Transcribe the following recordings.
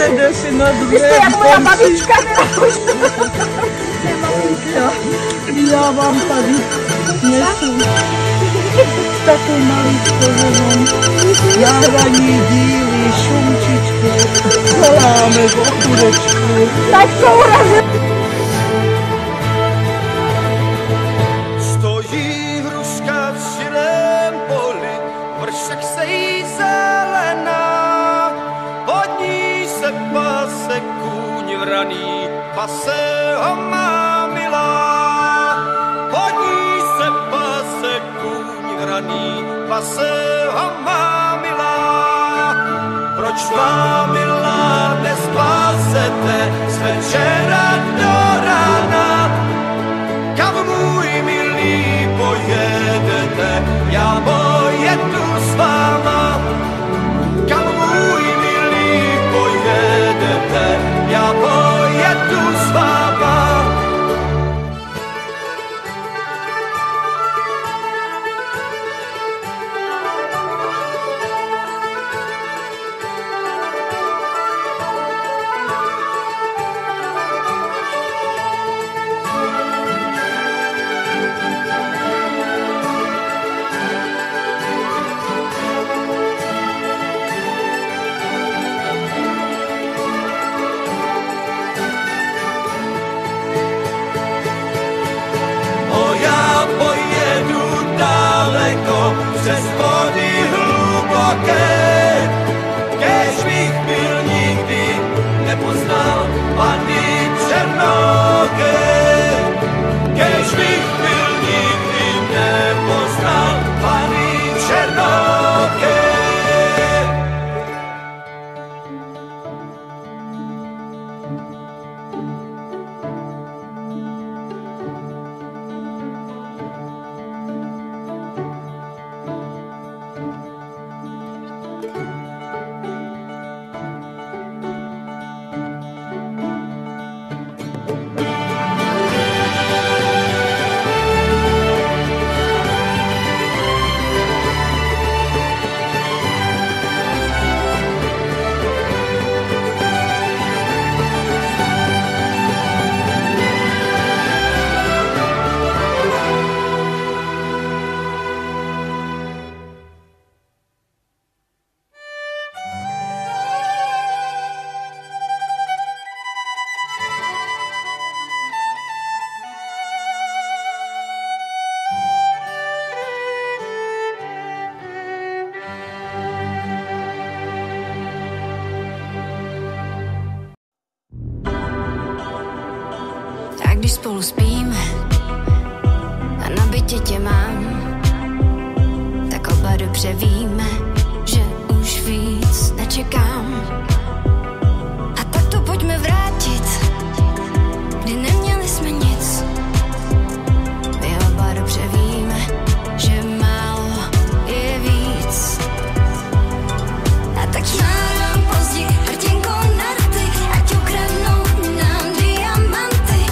jede si na dvě. Ty jste jak moja babička. Já vám tady nesu takovou maličkou jenom zahraní díly, šumčičku, saláme v okurečku. Tak sourazím. Stojí hruška v širém poli, vršek se jí zelená, pod ní se pase kůň vraný, pase ho má milá. Pod ní se pase kůň vraný, pase ho má milá. Proč má milá nespásete z večera do rána? Kam můj milý pojedete, já pojedu s váma. Kam můj milý pojedete, já pojedu s váma. Přes vody hluboké, kéž bych byl nikdy nepoznal Panny Černoké. Kéž bych byl nikdy nepoznal Panny Černoké. Když spolu spíme a na bytě tě mám, tak oba dobře víme, že už víc nečekám. A tak to pojďme vrátit, kdy neměli jsme nic. My oba dobře víme, že málo je víc. A tak nám pozdě hrtěnkou na rty, ať ukradnou nám diamanty.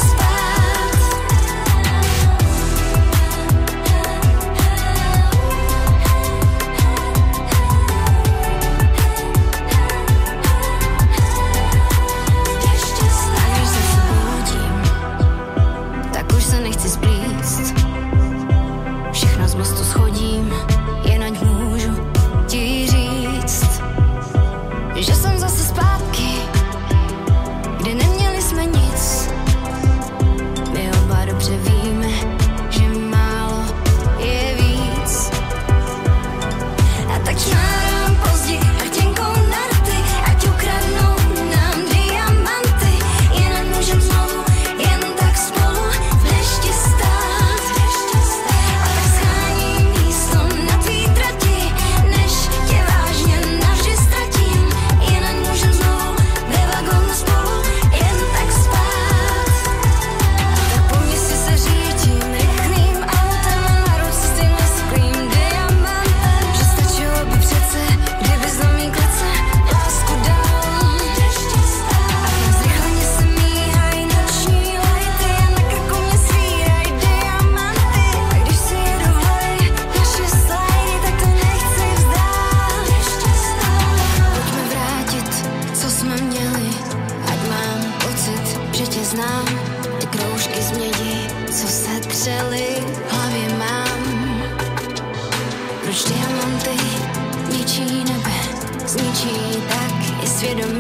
Tak krystaly v hlavě mám. Proč diamanty ničí nebe, zničí tak i svědomí.